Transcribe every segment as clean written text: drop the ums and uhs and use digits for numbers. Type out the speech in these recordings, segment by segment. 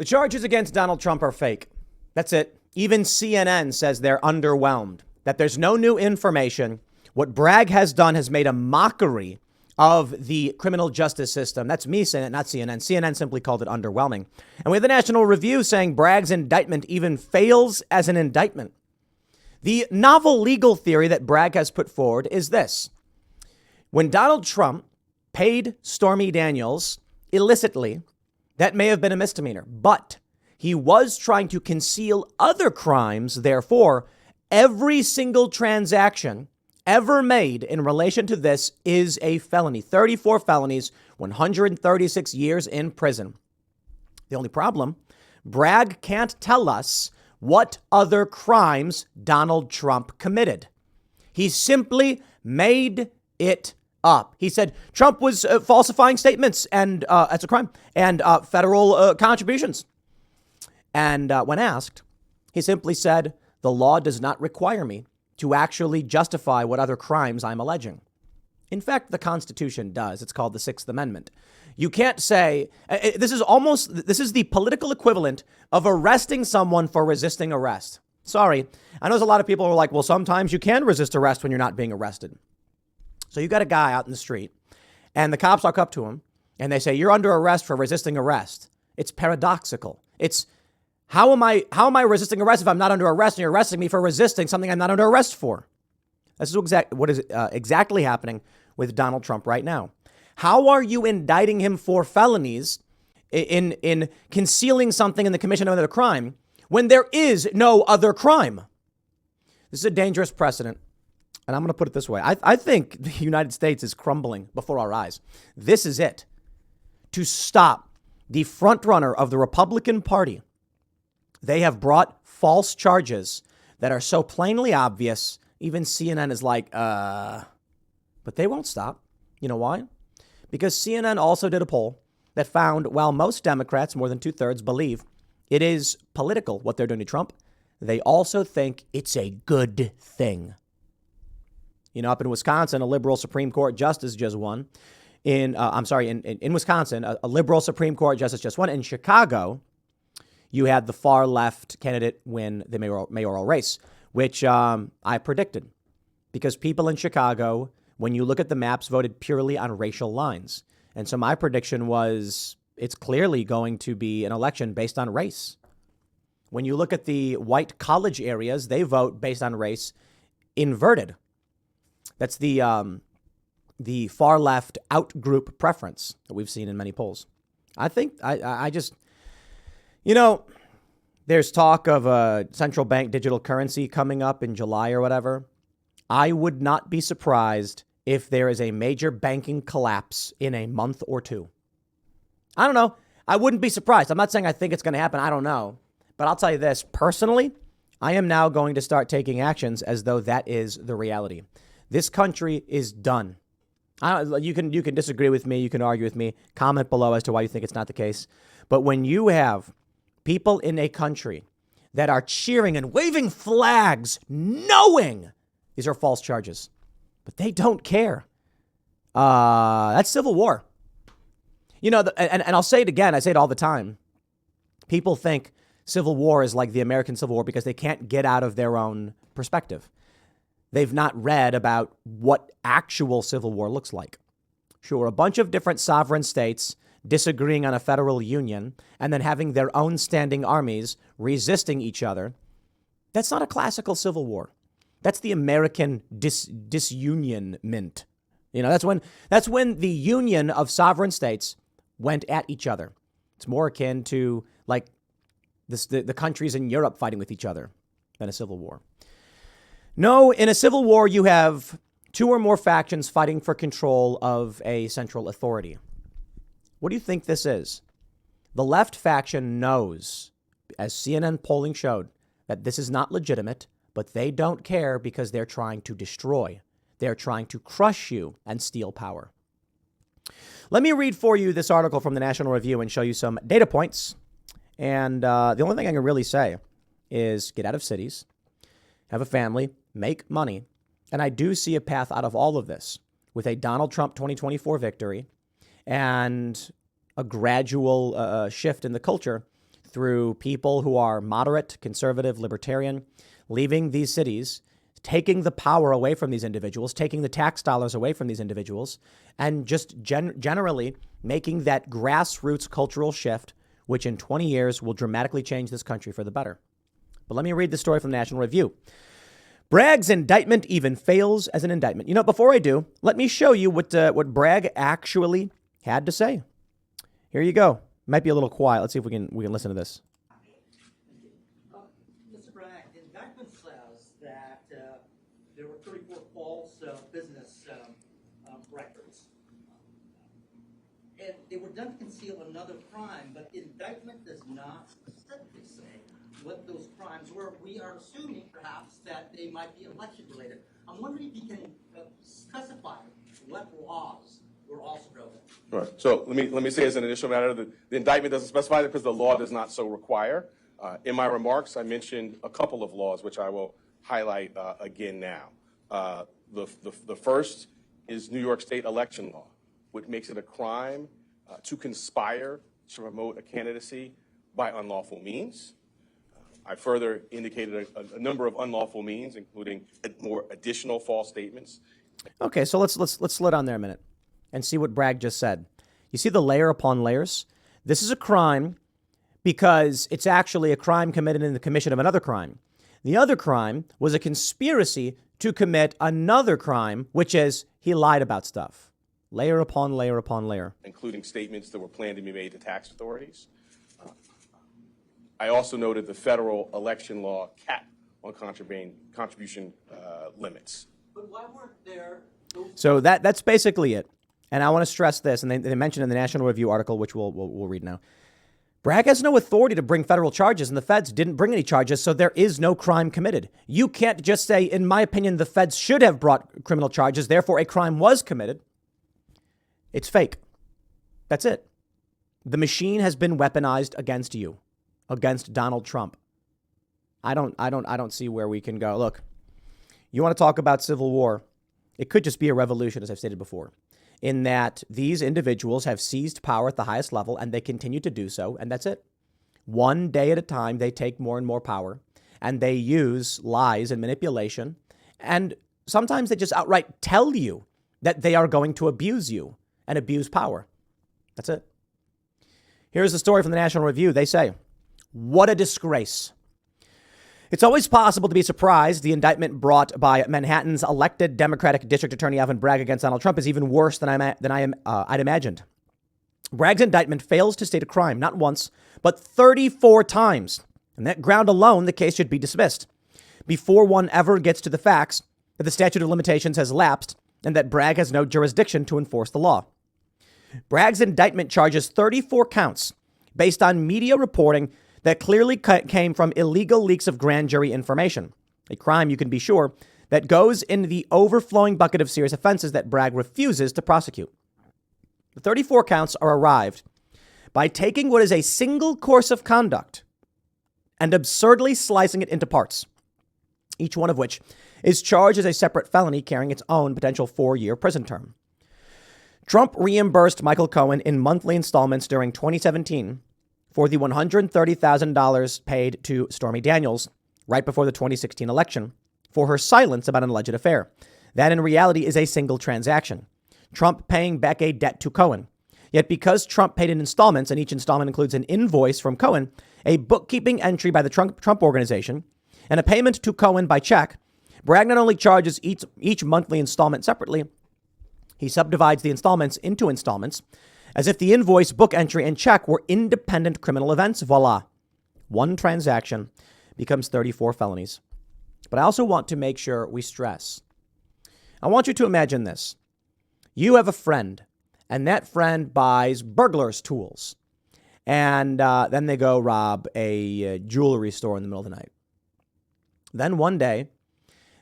The charges against Donald Trump are fake. That's it. Even CNN says they're underwhelmed, that there's no new information. What Bragg has done has made a mockery of the criminal justice system. That's me saying it, not CNN. CNN simply called it underwhelming. And we have the National Review saying Bragg's indictment even fails as an indictment. The novel legal theory that Bragg has put forward is this. When Donald Trump paid Stormy Daniels illicitly, that may have been a misdemeanor, but he was trying to conceal other crimes. Therefore, every single transaction ever made in relation to this is a felony. 34 felonies, 136 years in prison. The only problem, Bragg can't tell us what other crimes Donald Trump committed. He simply made it up. He said Trump was falsifying statements, and that's a crime, and federal contributions. And when asked, he simply said, the law does not require me to actually justify what other crimes I'm alleging. In fact, the Constitution does. It's called the Sixth Amendment. You can't say this is the political equivalent of arresting someone for resisting arrest. Sorry. I know there's a lot of people who are like, well, sometimes you can resist arrest when you're not being arrested. So you got a guy out in the street and the cops walk up to him and they say, you're under arrest for resisting arrest. It's paradoxical. It's how am I resisting arrest if I'm not under arrest and you're arresting me for resisting something I'm not under arrest for? This is what is exactly happening with Donald Trump right now. How are you indicting him for felonies in concealing something in the commission of another crime when there is no other crime? This is a dangerous precedent. And I'm going to put it this way. I think the United States is crumbling before our eyes. This is it. To stop the front runner of the Republican Party. They have brought false charges that are so plainly obvious. Even CNN is like, but they won't stop. You know why? Because CNN also did a poll that found while most Democrats, more than 2/3, believe it is political what they're doing to Trump, they also think it's a good thing. You know, up in Wisconsin, a liberal Supreme Court justice just won. In Wisconsin, a liberal Supreme Court justice just won. In Chicago, you had the far left candidate win the mayoral race, which I predicted. Because people in Chicago, when you look at the maps, voted purely on racial lines. And so my prediction was it's clearly going to be an election based on race. When you look at the white college areas, they vote based on race inverted. That's the far left out-group preference that we've seen in many polls. I think I just, you know, there's talk of a central bank digital currency coming up in July or whatever. I would not be surprised if there is a major banking collapse in a month or two. I don't know. I wouldn't be surprised. I'm not saying I think it's going to happen. I don't know. But I'll tell you this. Personally, I am now going to start taking actions as though that is the reality. This country is done. You can disagree with me. You can argue with me. Comment below as to why you think it's not the case. But when you have people in a country that are cheering and waving flags, knowing these are false charges, but they don't care. That's civil war. You know, and I'll say it again. I say it all the time. People think civil war is like the American Civil War because they can't get out of their own perspective. They've not read about what actual civil war looks like. Sure, a bunch of different sovereign states disagreeing on a federal union and then having their own standing armies resisting each other. That's not a classical civil war. That's the American disunionment. You know, that's when the union of sovereign states went at each other. It's more akin to like the countries in Europe fighting with each other than a civil war. No, in a civil war, you have two or more factions fighting for control of a central authority. What do you think this is? The left faction knows, as CNN polling showed, that this is not legitimate, but they don't care because they're trying to destroy. They're trying to crush you and steal power. Let me read for you this article from the National Review and show you some data points. And the only thing I can really say is get out of cities, have a family, make money. And I do see a path out of all of this with a Donald Trump 2024 victory and a gradual shift in the culture through people who are moderate, conservative, libertarian, leaving these cities, taking the power away from these individuals, taking the tax dollars away from these individuals, and just generally making that grassroots cultural shift, which in 20 years will dramatically change this country for the better. But let me read the story from the National Review. Bragg's indictment even fails as an indictment. You know, before I do, let me show you what Bragg actually had to say. Here you go. Might be a little quiet. Let's see if we can listen to this. Mr. Bragg, the indictment says that there were 34 false business records. And they were done to conceal another crime, but the indictment does not specifically say what those crimes were. We are assuming, perhaps, that they might be election-related. I'm wondering if you can specify what laws were also broken. Right. So let me say as an initial matter, the indictment doesn't specify that because the law does not so require. In my remarks, I mentioned a couple of laws, which I will highlight again now. The first is New York State election law, which makes it a crime to conspire to promote a candidacy by unlawful means. I further indicated a number of unlawful means, including more additional false statements. Okay, so let's slow down there a minute and see what Bragg just said. You see the layer upon layers? This is a crime because it's actually a crime committed in the commission of another crime. The other crime was a conspiracy to commit another crime, which is he lied about stuff. Layer upon layer upon layer. Including statements that were planned to be made to tax authorities. I also noted the federal election law cap on contribution limits. But why weren't there those? So that's basically it. And I want to stress this, and they mentioned in the National Review article, which we'll read now. Bragg has no authority to bring federal charges, and the feds didn't bring any charges, so there is no crime committed. You can't just say, in my opinion, the feds should have brought criminal charges, therefore a crime was committed. It's fake. That's it. The machine has been weaponized against you, against Donald Trump. I don't see where we can go. Look, you want to talk about civil war? It could just be a revolution, as I've stated before, in that these individuals have seized power at the highest level and they continue to do so. And that's it. One day at a time, they take more and more power and they use lies and manipulation. And sometimes they just outright tell you that they are going to abuse you and abuse power. That's it. Here's the story from the National Review. They say, what a disgrace. It's always possible to be surprised. The indictment brought by Manhattan's elected Democratic District Attorney Alvin Bragg against Donald Trump is even worse than I'd imagined. Bragg's indictment fails to state a crime, not once, but 34 times. And that ground alone, the case should be dismissed before one ever gets to the facts that the statute of limitations has lapsed and that Bragg has no jurisdiction to enforce the law. Bragg's indictment charges 34 counts based on media reporting that clearly came from illegal leaks of grand jury information, a crime, you can be sure, that goes into the overflowing bucket of serious offenses that Bragg refuses to prosecute. The 34 counts are arrived by taking what is a single course of conduct and absurdly slicing it into parts, each one of which is charged as a separate felony carrying its own potential 4-year prison term. Trump reimbursed Michael Cohen in monthly installments during 2017 for the $130,000 paid to Stormy Daniels right before the 2016 election for her silence about an alleged affair. That in reality is a single transaction. Trump paying back a debt to Cohen. Yet because Trump paid in installments, and each installment includes an invoice from Cohen, a bookkeeping entry by the Trump Organization, and a payment to Cohen by check, Bragg not only charges each monthly installment separately, he subdivides the installments into installments as if the invoice, book entry, and check were independent criminal events. Voila. One transaction becomes 34 felonies. But I also want to make sure we stress. I want you to imagine this. You have a friend, and that friend buys burglar's tools. And then they go rob a jewelry store in the middle of the night. Then one day,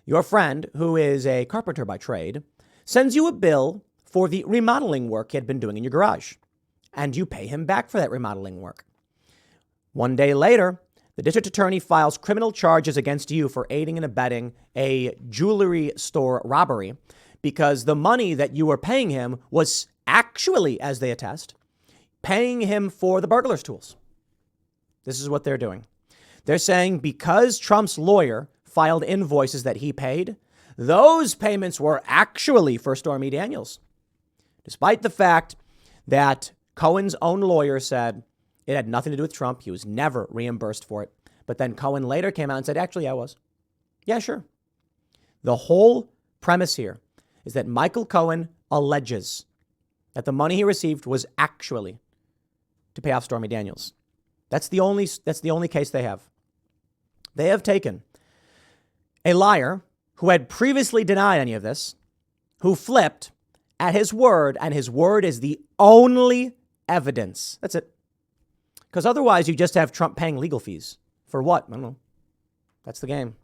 your friend, who is a carpenter by trade, sends you a bill for the remodeling work he had been doing in your garage. And you pay him back for that remodeling work. One day later, the district attorney files criminal charges against you for aiding and abetting a jewelry store robbery because the money that you were paying him was actually, as they attest, paying him for the burglar's tools. This is what they're doing. They're saying because Trump's lawyer filed invoices that he paid, those payments were actually for Stormy Daniels, despite the fact that Cohen's own lawyer said it had nothing to do with Trump. He was never reimbursed for it. But then Cohen later came out and said, actually, I was. Yeah, sure. The whole premise here is that Michael Cohen alleges that the money he received was actually to pay off Stormy Daniels. That's the only case they have. They have taken a liar who had previously denied any of this, who flipped at his word, and his word is the only evidence. That's it. Because otherwise you just have Trump paying legal fees. For what? I don't know. That's the game.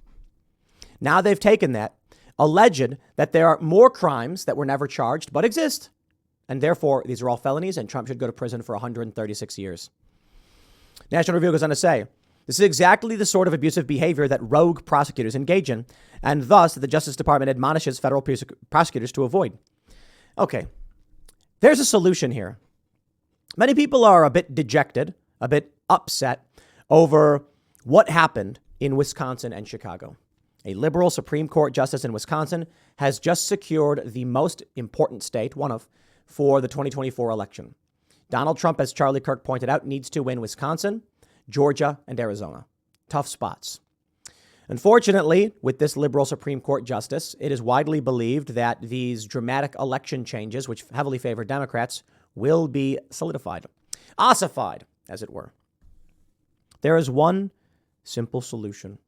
Now they've taken that, alleged that there are more crimes that were never charged but exist. And therefore, these are all felonies and Trump should go to prison for 136 years. National Review goes on to say, this is exactly the sort of abusive behavior that rogue prosecutors engage in, and thus the Justice Department admonishes federal prosecutors to avoid. Okay, there's a solution here. Many people are a bit dejected, a bit upset over what happened in Wisconsin and Chicago. A liberal Supreme Court justice in Wisconsin has just secured the most important state, one of, for the 2024 election. Donald Trump, as Charlie Kirk pointed out, needs to win Wisconsin, Georgia, and Arizona. Tough spots. Unfortunately, with this liberal Supreme Court justice, it is widely believed that these dramatic election changes, which heavily favor Democrats, will be solidified, ossified, as it were. There is one simple solution.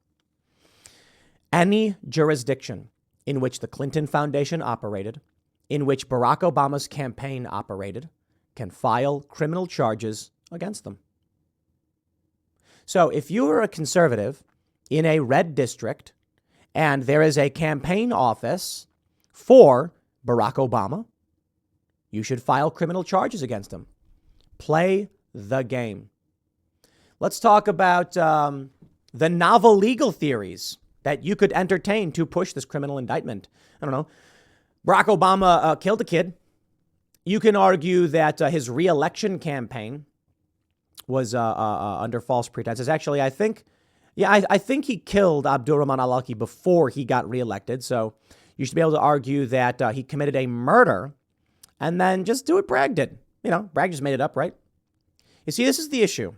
Any jurisdiction in which the Clinton Foundation operated, in which Barack Obama's campaign operated, can file criminal charges against them. So if you are a conservative in a red district and there is a campaign office for Barack Obama, you should file criminal charges against him. Play the game. Let's talk about the novel legal theories that you could entertain to push this criminal indictment. I don't know. Barack Obama killed a kid. You can argue that his re-election campaign was under false pretenses. Actually, I think he killed Abdurrahman al-Awlaki before he got reelected. So you should be able to argue that he committed a murder and then just do what Bragg did. You know, Bragg just made it up, right? You see, this is the issue.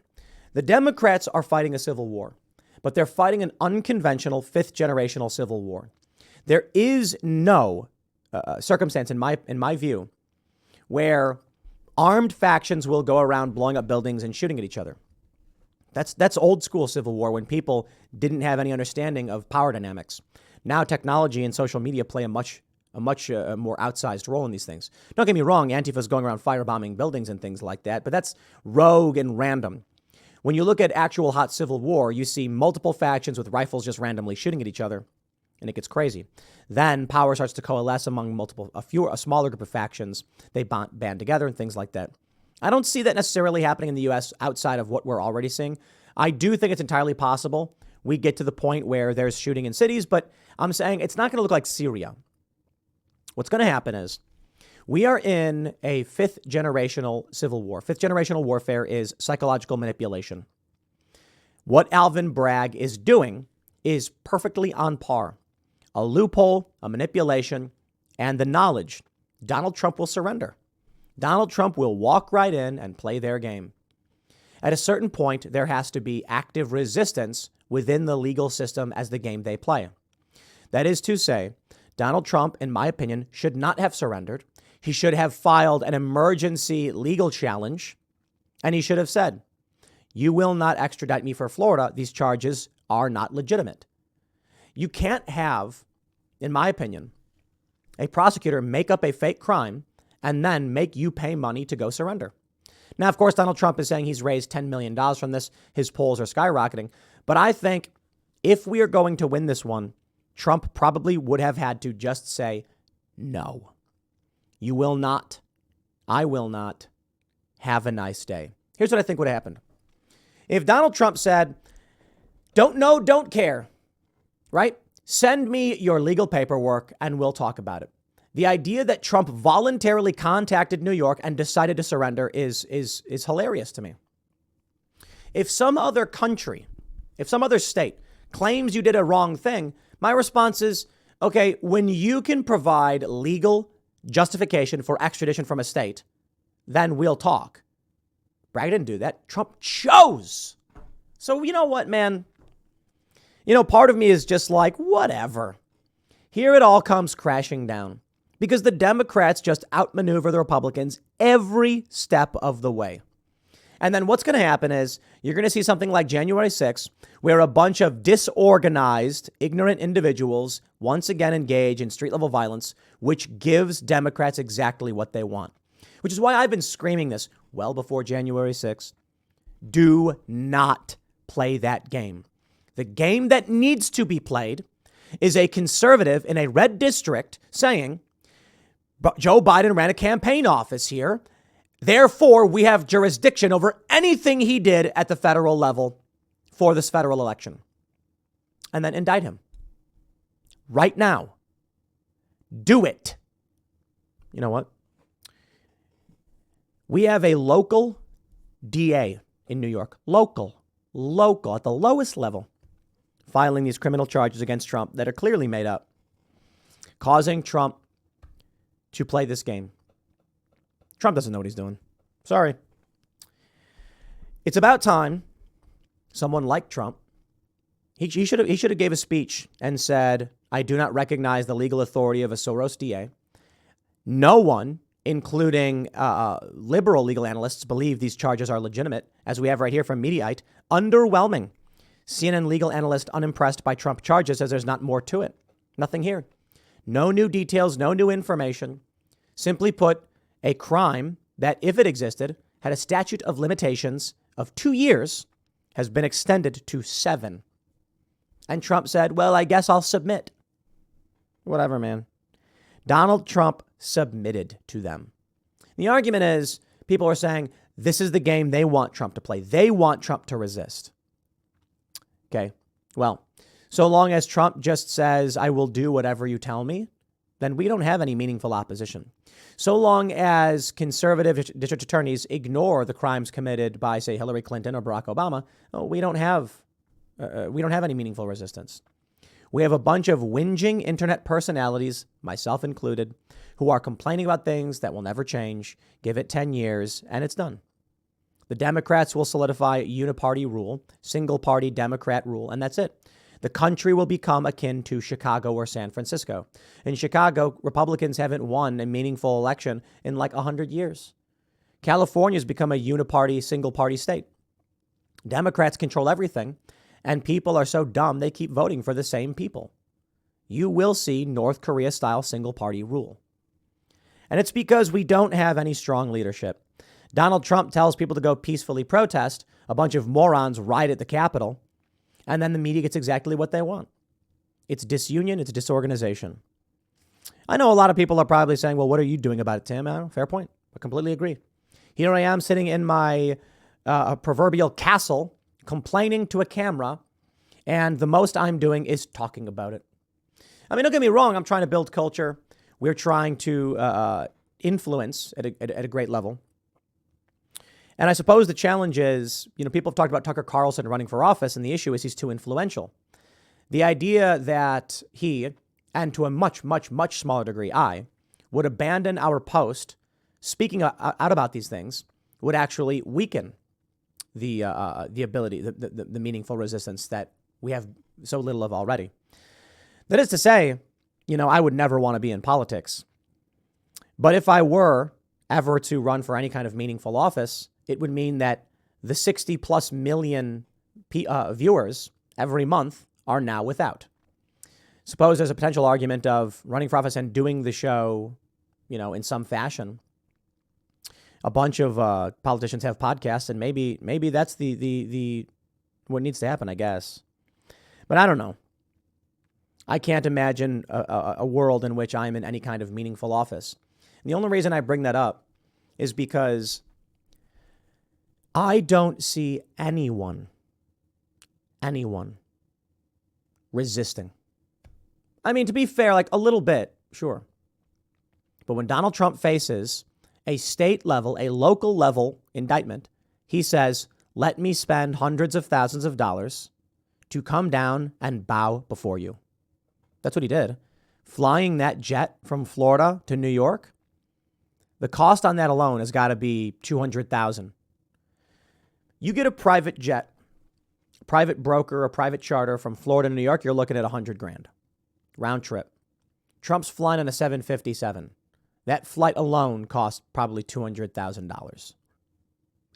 The Democrats are fighting a civil war, but they're fighting an unconventional fifth generational civil war. There is no circumstance, in my view, where armed factions will go around blowing up buildings and shooting at each other. That's old school civil war when people didn't have any understanding of power dynamics. Now technology and social media play a much more outsized role in these things. Don't get me wrong, Antifa's going around firebombing buildings and things like that, but that's rogue and random. When you look at actual hot civil war, you see multiple factions with rifles just randomly shooting at each other, and it gets crazy. Then power starts to coalesce among a smaller group of factions. They band together and things like that. I don't see that necessarily happening in the U.S. outside of what we're already seeing. I do think it's entirely possible we get to the point where there's shooting in cities, but I'm saying it's not going to look like Syria. What's going to happen is we are in a fifth generational civil war. Fifth generational warfare is psychological manipulation. What Alvin Bragg is doing is perfectly on par. A loophole, a manipulation, and the knowledge Donald Trump will surrender. Donald Trump will walk right in and play their game. At a certain point, there has to be active resistance within the legal system as the game they play. That is to say, Donald Trump, in my opinion, should not have surrendered. He should have filed an emergency legal challenge, and he should have said, you will not extradite me for Florida. These charges are not legitimate. You can't have, in my opinion, a prosecutor make up a fake crime and then make you pay money to go surrender. Now, of course, Donald Trump is saying he's raised $10 million from this. His polls are skyrocketing. But I think if we are going to win this one, Trump probably would have had to just say, no, you will not. I will not. Have a nice day. Here's what I think would have happened. If Donald Trump said, don't know, don't care, right? Send me your legal paperwork and we'll talk about it. The idea that Trump voluntarily contacted New York and decided to surrender is hilarious to me. If some other country, if some other state claims you did a wrong thing, my response is, okay, when you can provide legal justification for extradition from a state, then we'll talk. Bragg didn't do that. Trump chose. So you know what, man? Part of me is just like, whatever. Here it all comes crashing down because the Democrats just outmaneuver the Republicans every step of the way. And then what's going to happen is you're going to see something like January 6th, where a bunch of disorganized, ignorant individuals once again engage in street level violence, which gives Democrats exactly what they want, which is why I've been screaming this well before January 6th. Do not play that game. The game that needs to be played is a conservative in a red district saying, Joe Biden ran a campaign office here. Therefore, we have jurisdiction over anything he did at the federal level for this federal election. And then indict him. Right now. Do it. You know what? We have a local DA in New York. Local at the lowest level, filing these criminal charges against Trump that are clearly made up, causing Trump to play this game. Trump doesn't know what he's doing. Sorry. It's about time someone like Trump, he should have gave a speech and said, I do not recognize the legal authority of a Soros DA. No one, including liberal legal analysts, believe these charges are legitimate, as we have right here from Mediaite. Underwhelming. CNN legal analyst unimpressed by Trump charges says there's not more to it. Nothing here. No new details, no new information. Simply put, a crime that, if it existed, had a statute of limitations of 2 years, has been extended to 7. And Trump said, well, I guess I'll submit. Whatever, man. Donald Trump submitted to them. The argument is people are saying this is the game they want Trump to play. They want Trump to resist. Okay, well, so long as Trump just says, I will do whatever you tell me, then we don't have any meaningful opposition. So long as conservative district attorneys ignore the crimes committed by, say, Hillary Clinton or Barack Obama, we don't have any meaningful resistance. We have a bunch of whinging internet personalities, myself included, who are complaining about things that will never change. Give it 10 years and it's done. The Democrats will solidify uniparty rule, single party Democrat rule, and that's it. The country will become akin to Chicago or San Francisco. In Chicago, Republicans haven't won a meaningful election in like 100 years. California's become a uniparty, single party state. Democrats control everything, and people are so dumb they keep voting for the same people. You will see North Korea style single party rule. And it's because we don't have any strong leadership. Donald Trump tells people to go peacefully protest. A bunch of morons riot at the Capitol. And then the media gets exactly what they want. It's disunion. It's disorganization. I know a lot of people are probably saying, well, what are you doing about it, Tim? Fair point. I completely agree. Here I am sitting in my proverbial castle, complaining to a camera. And the most I'm doing is talking about it. I mean, don't get me wrong. I'm trying to build culture. We're trying to influence at a great level. And I suppose the challenge is, people have talked about Tucker Carlson running for office, and the issue is he's too influential. The idea that he, and to a much, much, much smaller degree, I, would abandon our post speaking out about these things would actually weaken the ability, the meaningful resistance that we have so little of already. That is to say, I would never want to be in politics. But if I were ever to run for any kind of meaningful office, it would mean that the 60 plus million viewers every month are now without. Suppose there's a potential argument of running for office and doing the show, in some fashion. A bunch of politicians have podcasts, and maybe that's the what needs to happen, I guess. But I don't know. I can't imagine a world in which I'm in any kind of meaningful office. And the only reason I bring that up is because I don't see anyone resisting. I mean, to be fair, like a little bit, sure. But when Donald Trump faces a state level, a local level indictment, he says, let me spend hundreds of thousands of dollars to come down and bow before you. That's what he did. Flying that jet from Florida to New York, the cost on that alone has got to be $200,000. You get a private jet, private broker, a private charter from Florida to New York, you're looking at $100,000 round trip. Trump's flying on a 757. That flight alone cost probably $200,000.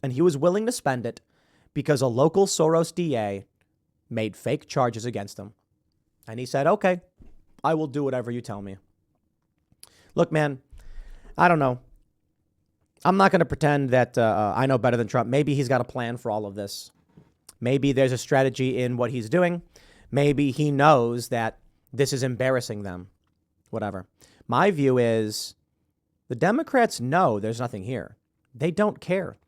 And he was willing to spend it because a local Soros DA made fake charges against him. And he said, okay, I will do whatever you tell me. Look, man, I don't know. I'm not going to pretend that I know better than Trump. Maybe he's got a plan for all of this. Maybe there's a strategy in what he's doing. Maybe he knows that this is embarrassing them. Whatever. My view is the Democrats know there's nothing here. They don't care.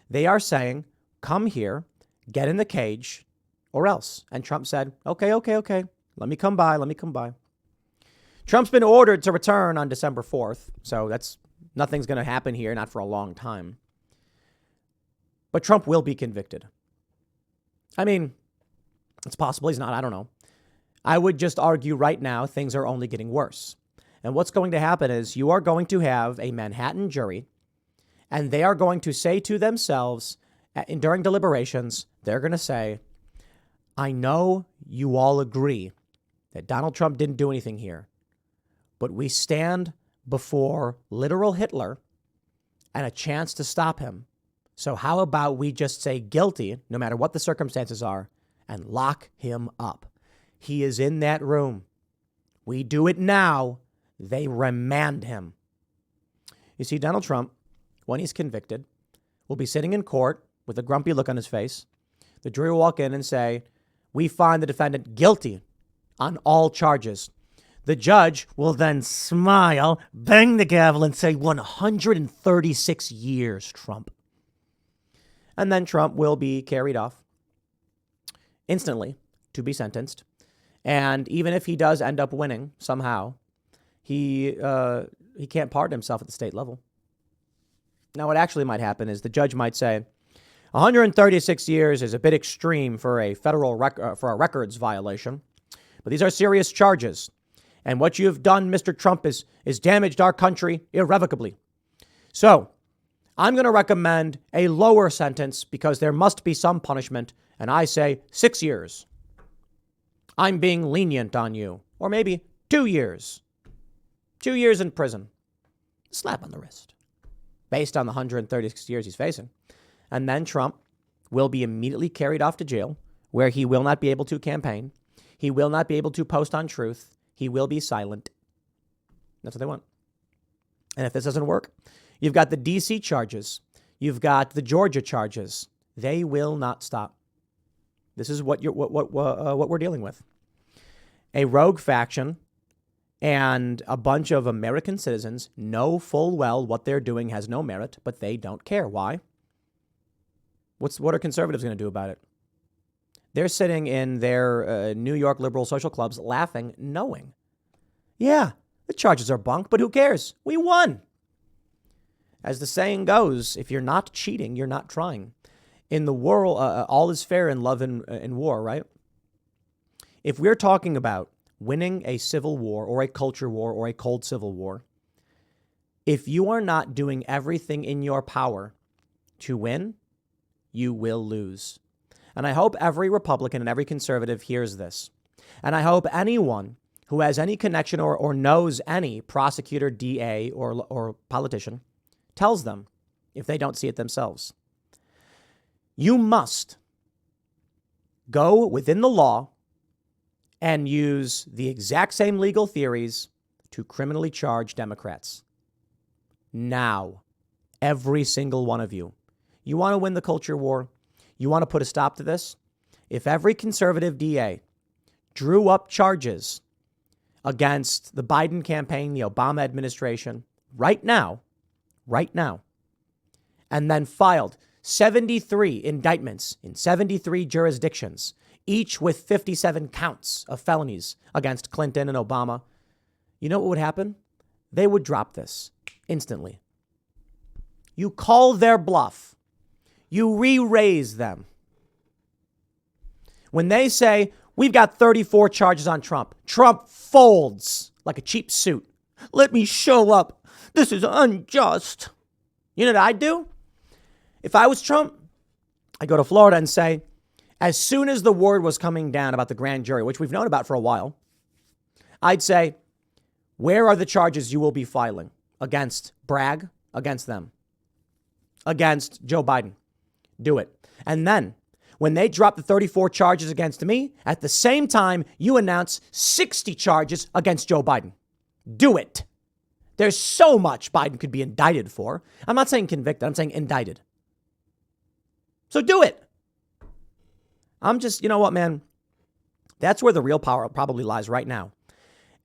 They are saying, come here, get in the cage, or else. And Trump said, okay. Let me come by. Trump's been ordered to return on December 4th. So nothing's going to happen here, not for a long time. But Trump will be convicted. I mean, it's possible he's not. I don't know. I would just argue right now things are only getting worse. And what's going to happen is you are going to have a Manhattan jury, and they are going to say to themselves during deliberations, they're going to say, I know you all agree that Donald Trump didn't do anything here, but we stand before literal Hitler and a chance to stop him. So how about we just say guilty, no matter what the circumstances are, and lock him up? He is in that room. We do it now. They remand him. You see, Donald Trump, when he's convicted, will be sitting in court with a grumpy look on his face. The jury will walk in and say, we find the defendant guilty on all charges. The judge will then smile, bang the gavel, and say 136 years, Trump. And then Trump will be carried off instantly to be sentenced. And even if he does end up winning somehow, he can't pardon himself at the state level. Now, what actually might happen is the judge might say, 136 years is a bit extreme for a federal for a records violation, but these are serious charges. And what you've done, Mr. Trump, is damaged our country irrevocably. So I'm going to recommend a lower sentence because there must be some punishment. And I say 6 years. I'm being lenient on you. Or maybe 2 years. 2 years in prison. Slap on the wrist. Based on the 136 years he's facing. And then Trump will be immediately carried off to jail where he will not be able to campaign. He will not be able to post on truth. He will be silent. That's what they want. And if this doesn't work, you've got the D.C. charges. You've got the Georgia charges. They will not stop. This is what we're dealing with. A rogue faction and a bunch of American citizens know full well what they're doing has no merit, but they don't care. Why? What are conservatives going to do about it? They're sitting in their New York liberal social clubs laughing, knowing, yeah, the charges are bunk, but who cares? We won. As the saying goes, if you're not cheating, you're not trying. In the world, all is fair in love and war, right? If we're talking about winning a civil war or a culture war or a cold civil war, if you are not doing everything in your power to win, you will lose. And I hope every Republican and every conservative hears this. And I hope anyone who has any connection or knows any prosecutor, DA, or politician tells them if they don't see it themselves. You must go within the law and use the exact same legal theories to criminally charge Democrats. Now, every single one of you. You want to win the culture war? You want to put a stop to this? If every conservative DA drew up charges against the Biden campaign, the Obama administration, right now, and then filed 73 indictments in 73 jurisdictions, each with 57 counts of felonies against Clinton and Obama, you know what would happen? They would drop this instantly. You call their bluff. You re-raise them. When they say, we've got 34 charges on Trump, Trump folds like a cheap suit. Let me show up. This is unjust. You know what I'd do? If I was Trump, I'd go to Florida and say, as soon as the word was coming down about the grand jury, which we've known about for a while, I'd say, where are the charges you will be filing against Bragg, against them, against Joe Biden? Do it. And then when they drop the 34 charges against me, at the same time, you announce 60 charges against Joe Biden. Do it. There's so much Biden could be indicted for. I'm not saying convicted. I'm saying indicted. So do it. I'm just, you know what, man? That's where the real power probably lies right now.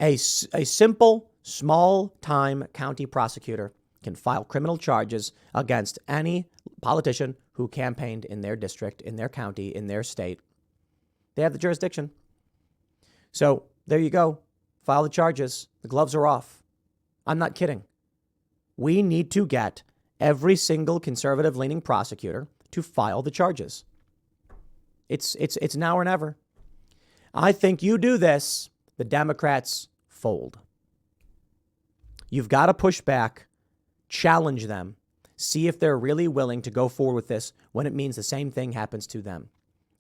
A simple, small-time county prosecutor can file criminal charges against any politician who campaigned in their district, in their county, in their state. They have the jurisdiction. So there you go. File the charges. The gloves are off. I'm not kidding. We need to get every single conservative-leaning prosecutor to file the charges. It's now or never. I think you do this, the Democrats fold. You've got to push back, challenge them, see if they're really willing to go forward with this when it means the same thing happens to them.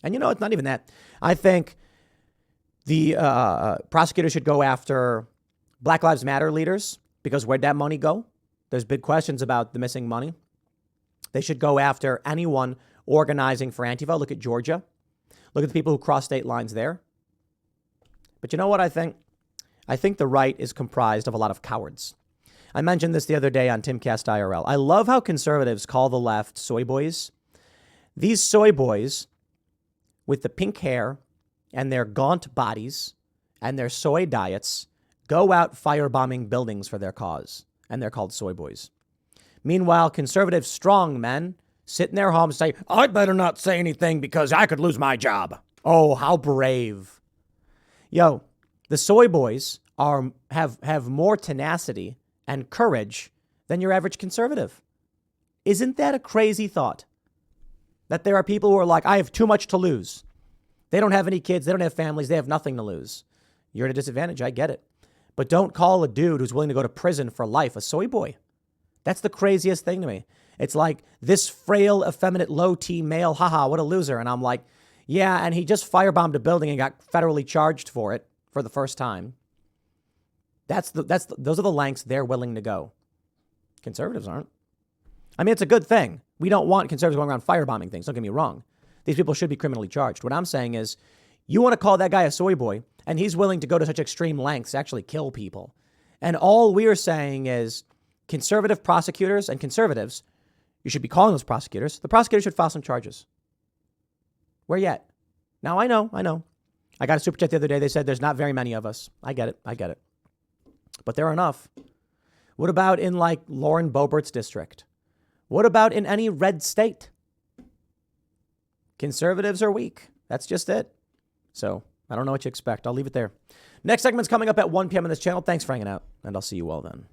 And you know, it's not even that. I think the prosecutors should go after Black Lives Matter leaders, because where'd that money go? There's big questions about the missing money. They should go after anyone organizing for Antifa. Look at Georgia. Look at the people who cross state lines there. But you know what I think? I think the right is comprised of a lot of cowards. I mentioned this the other day on Timcast IRL. I love how conservatives call the left soy boys. These soy boys with the pink hair and their gaunt bodies and their soy diets go out firebombing buildings for their cause, and they're called soy boys. Meanwhile, conservative strong men sit in their homes and say, I'd better not say anything because I could lose my job. Oh, how brave. Yo, the soy boys have more tenacity and courage than your average conservative. Isn't that a crazy thought? That there are people who are like, I have too much to lose. They don't have any kids. They don't have families. They have nothing to lose. You're at a disadvantage. I get it. But don't call a dude who's willing to go to prison for life a soy boy. That's the craziest thing to me. It's like this frail, effeminate, low-T male, haha, what a loser. And I'm like, yeah, and he just firebombed a building and got federally charged for it for the first time. Those are the lengths they're willing to go. Conservatives aren't. I mean, it's a good thing. We don't want conservatives going around firebombing things. Don't get me wrong. These people should be criminally charged. What I'm saying is, you want to call that guy a soy boy, and he's willing to go to such extreme lengths to actually kill people. And all we are saying is conservative prosecutors and conservatives, you should be calling those prosecutors. The prosecutors should file some charges. Where yet? Now, I know. I got a super chat the other day. They said there's not very many of us. I get it. But there are enough. What about in like Lauren Boebert's district? What about in any red state? Conservatives are weak. That's just it. So I don't know what you expect. I'll leave it there. Next segment's coming up at 1 p.m. on this channel. Thanks for hanging out, and I'll see you all then.